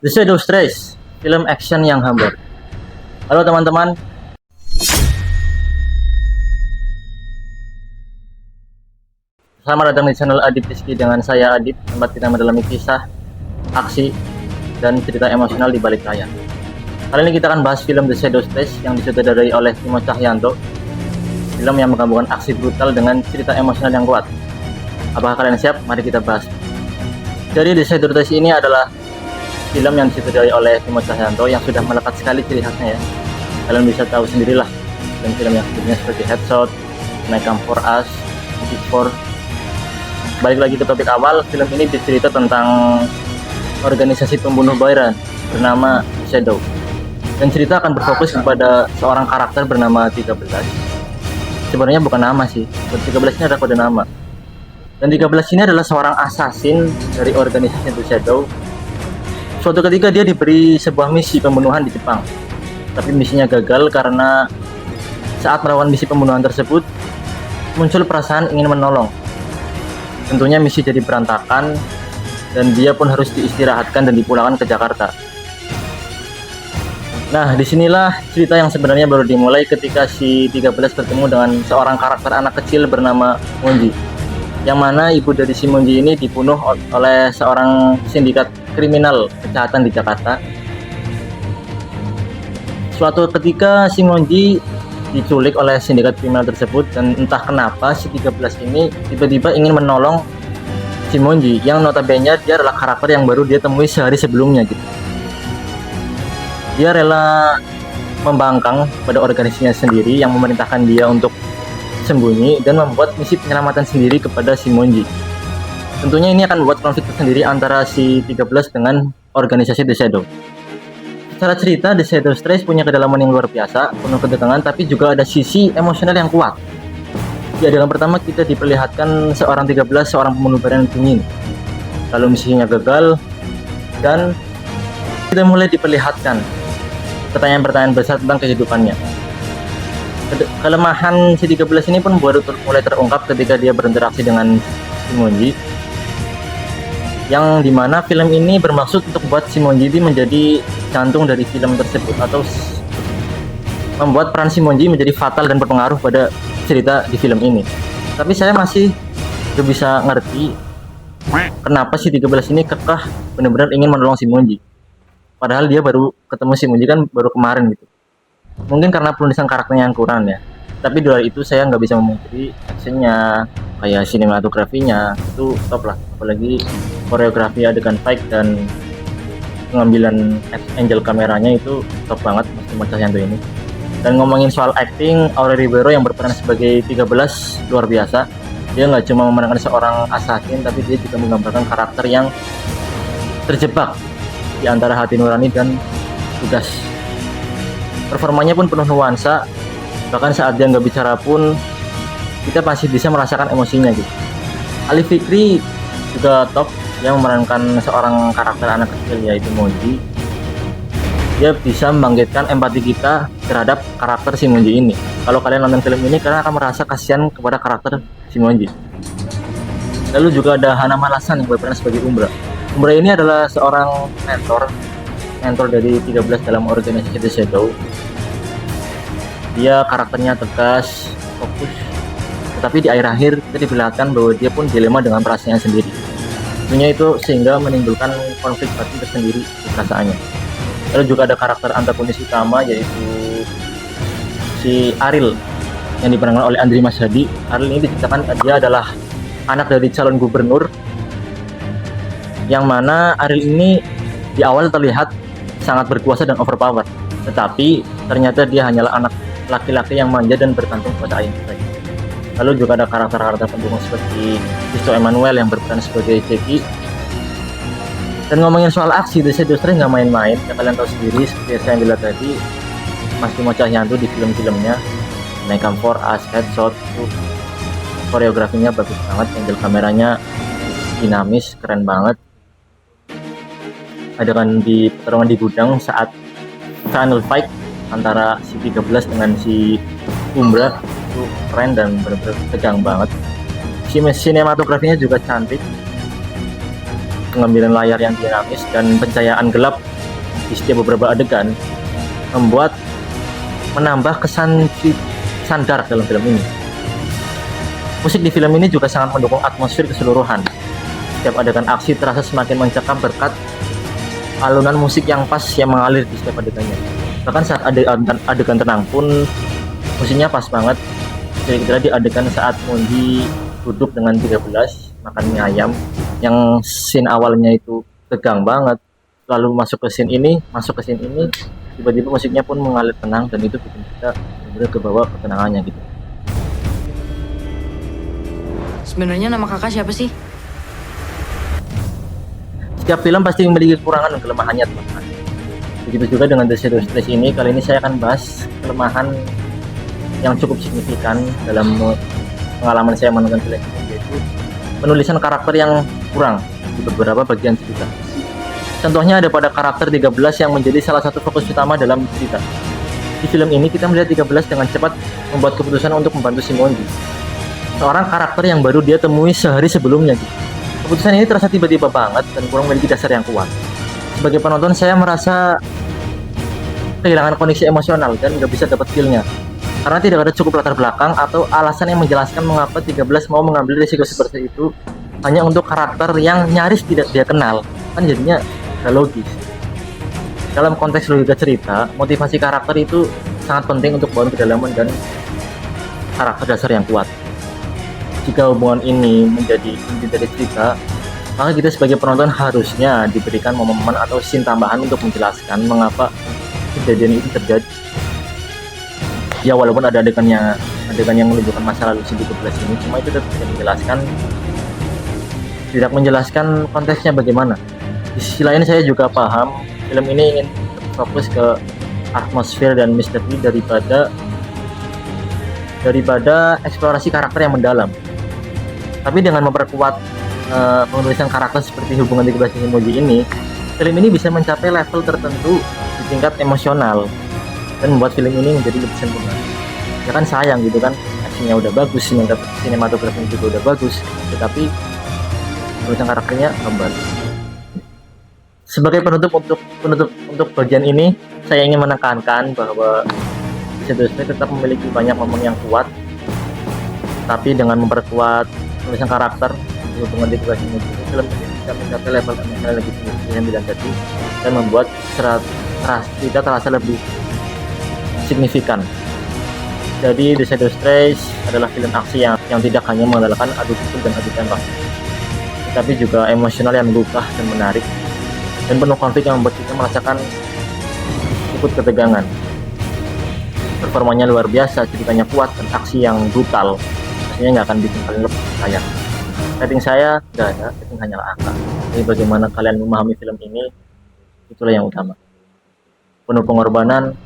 The Shadow Trace, film action yang hambar. Halo teman-teman, selamat datang di channel Adip Rizky dengan saya Adip, tempat kita mendalami kisah, aksi, dan cerita emosional di balik layar. Kali ini kita akan bahas film The Shadow Trace yang disutradarai oleh Timo Cahyanto. Film yang menggabungkan aksi brutal dengan cerita emosional yang kuat. Apakah kalian siap? Mari kita bahas. Jadi The Shadow Trace ini adalah film yang disutradarai oleh Timo Cahyanto yang sudah melekat sekali ciri khasnya ya. Kalian bisa tahu sendirilah film-film yang sebelumnya seperti Headshot, Night Come For Us, Big Four. Balik lagi ke topik awal, film ini bercerita tentang organisasi pembunuh bayaran bernama Shadow. Dan cerita akan berfokus kepada seorang karakter bernama 13. Sebenarnya bukan nama sih, 13 ini adalah kode nama. Dan 13 ini adalah seorang assassin dari organisasi The Shadow. Suatu ketika dia diberi sebuah misi pembunuhan di Jepang. Tapi misinya gagal karena saat melakukan misi pembunuhan tersebut muncul perasaan ingin menolong. Tentunya misi jadi berantakan dan dia pun harus diistirahatkan dan dipulangkan ke Jakarta. Nah, disinilah cerita yang sebenarnya baru dimulai ketika si 13 bertemu dengan seorang karakter anak kecil bernama Monji. Yang mana ibu dari si Monji ini dibunuh oleh seorang sindikat kriminal kejahatan di Jakarta. Suatu ketika si Monji diculik oleh sindikat kriminal tersebut dan entah kenapa si 13 ini tiba-tiba ingin menolong si Monji yang notabene dia adalah karakter yang baru dia temui sehari sebelumnya gitu. Dia rela membangkang pada organisasinya sendiri yang memerintahkan dia untuk sembunyi dan membuat misi penyelamatan sendiri kepada si Monji. Tentunya ini akan membuat konflik tersendiri antara si 13 dengan organisasi The Shadow. Secara cerita, The Shadow Trace punya kedalaman yang luar biasa, penuh ketegangan, tapi juga ada sisi emosional yang kuat. Di adegan pertama kita diperlihatkan seorang 13, seorang pembunuh bayaran dingin. Lalu misinya gagal, dan kita mulai diperlihatkan pertanyaan-pertanyaan besar tentang kehidupannya. Kelemahan si 13 ini pun baru mulai terungkap ketika dia berinteraksi dengan si Monji. Yang dimana film ini bermaksud untuk membuat si Monji menjadi jantung dari film tersebut atau membuat peran si Monji menjadi fatal dan berpengaruh pada cerita di film ini. Tapi saya masih gak bisa ngerti kenapa si 13 ini kekeh benar-benar ingin menolong si Monji. Padahal dia baru ketemu si Monji kan baru kemarin gitu. Mungkin karena penulisan karakternya yang kurang ya. Tapi di luar itu saya nggak bisa memungkiri actionnya, kayak sinematografinya itu top lah. Apalagi koreografi adegan fight dan pengambilan angle kameranya itu top banget Mas Timo Cahyanto ini. Dan ngomongin soal acting, Aurel Ribeiro yang berperan sebagai 13 luar biasa. Dia nggak cuma memerankan seorang assassin, tapi dia juga menggambarkan karakter yang terjebak di antara hati nurani dan tugas. Performanya pun penuh nuansa, bahkan saat dia nggak bicara pun kita masih bisa merasakan emosinya gitu. Ali Fikri juga top, dia memerankan seorang karakter anak kecil yaitu Monji. Dia bisa membangkitkan empati kita terhadap karakter si Monji ini. Kalau kalian nonton film ini, kalian akan merasa kasihan kepada karakter si Monji. Lalu juga ada Hana Malasan yang berperan sebagai Umbra. Umbra ini adalah seorang mentor dari 13 dalam organisasi The Shadow. Dia karakternya tegas, fokus, tetapi di akhir-akhir kita diperlihatkan bahwa dia pun dilema dengan perasaannya sendiri. Tentunya itu sehingga menimbulkan konflik batin tersendiri di perasaannya. Lalu juga ada karakter antagonis utama yaitu si Aril yang diperankan oleh Andri Masyadi. Aril ini diceritakan dia adalah anak dari calon gubernur, yang mana Aril ini di awal terlihat sangat berkuasa dan overpower, tetapi ternyata dia hanyalah anak laki-laki yang manja dan bergantung pada ayahnya saja. Lalu juga ada karakter-karakter pendukung seperti Risto Emmanuel yang berperan sebagai Jeki. Dan ngomongin soal aksi, The Shadow Trace nggak main-main ya, kalian tahu sendiri seperti yang saya bilang tadi, Mas Timo Cahyanto di film-filmnya Night Come For Us, Headshot itu koreografinya bagus banget, angle kameranya dinamis, keren banget. Adegan di pertarungan di gudang saat final fight antara si 13 dengan si Umbra itu keren dan benar-benar tegang banget. Sinematografinya juga cantik, pengambilan layar yang dinamis dan pencahayaan gelap di setiap beberapa adegan membuat menambah kesan dark dalam film ini. Musik di film ini juga sangat mendukung atmosfer keseluruhan. Setiap adegan aksi terasa semakin mencekam berkat alunan musik yang pas yang mengalir di setiap adegannya. Bahkan saat adegan tenang pun musiknya pas banget. Kira-kira di adegan saat Mondi duduk dengan 13 makan mie ayam, yang scene awalnya itu tegang banget, lalu masuk ke scene ini, tiba-tiba musiknya pun mengalir tenang, dan itu bikin kita benar-benar kebawa ketenangannya gitu. Sebenarnya nama kakak siapa sih? Setiap film pasti memiliki kekurangan dan kelemahannya, teman-teman. Begitu juga dengan The Shadows Trace ini. Kali ini saya akan bahas kelemahan yang cukup signifikan dalam pengalaman saya menonton film ini, yaitu penulisan karakter yang kurang di beberapa bagian cerita. Contohnya ada pada karakter 13 yang menjadi salah satu fokus utama dalam cerita. Di film ini kita melihat 13 dengan cepat membuat keputusan untuk membantu si Mondi, seorang karakter yang baru dia temui sehari sebelumnya gitu. Keputusan ini terasa tiba-tiba banget dan kurang memiliki dasar yang kuat. Sebagai penonton, saya merasa kehilangan koneksi emosional dan nggak bisa dapat feel-nya, karena tidak ada cukup latar belakang atau alasan yang menjelaskan mengapa 13 mau mengambil risiko seperti itu hanya untuk karakter yang nyaris tidak dia kenal. Kan jadinya gak logis. Dalam konteks logika cerita, motivasi karakter itu sangat penting untuk bangun kedalaman dan karakter dasar yang kuat. Jika hubungan ini menjadi inti dari cerita, maka kita sebagai penonton harusnya diberikan momen-momen atau scene tambahan untuk menjelaskan mengapa kejadian itu terjadi. Ya, walaupun ada adegan yang menunjukkan masa lalu si 13 ini, cuma itu tetap tidak menjelaskan konteksnya bagaimana. Di sisi lain, saya juga paham film ini ingin fokus ke atmosfer dan misteri daripada eksplorasi karakter yang mendalam. Tapi dengan memperkuat penulisan karakter seperti hubungan 13 emoji ini, film ini bisa mencapai level tertentu di tingkat emosional dan membuat film ini menjadi lebih sempurna. Ya kan sayang gitu kan, aksinya udah bagus, sinematografinya juga udah bagus, tetapi penulisan karakternya lambat. Sebagai penutup untuk bagian ini, saya ingin menekankan bahwa Shadows Trace tetap memiliki banyak momen yang kuat, tapi dengan memperkuat penulisan karakter di hubungan 13 emoji, film ini bisa mencapai level emosional lebih tinggi yang tidak jadi dan membuat kita terasa lebih signifikan. Jadi The Shadows Trace adalah film aksi yang tidak hanya mengandalkan adu pukul dan adu tembak, tetapi juga emosional yang menggugah dan menarik, dan penuh konflik yang membuat kita merasakan ikut ketegangan. Performanya luar biasa, ceritanya kuat, dan aksi yang brutal pastinya nggak akan bikin kalian lebih percaya. Rating saya nggak ada, rating hanyalah angka. Jadi bagaimana kalian memahami film ini, itulah yang utama. Penuh pengorbanan,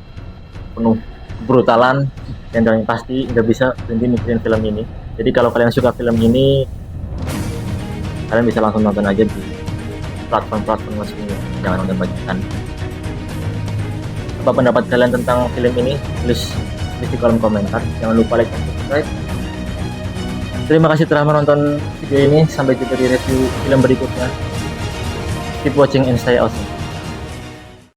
penuh brutalan, dan yang pasti nggak bisa berhenti mikirin film ini. Jadi kalau kalian suka film ini, kalian bisa langsung nonton aja di platform resmi, jangan nonton bajakan. Apa pendapat kalian tentang film ini? Tulis di kolom komentar. Jangan lupa like dan subscribe. Terima kasih telah menonton video ini. Sampai jumpa di review film berikutnya. Keep watching and stay awesome.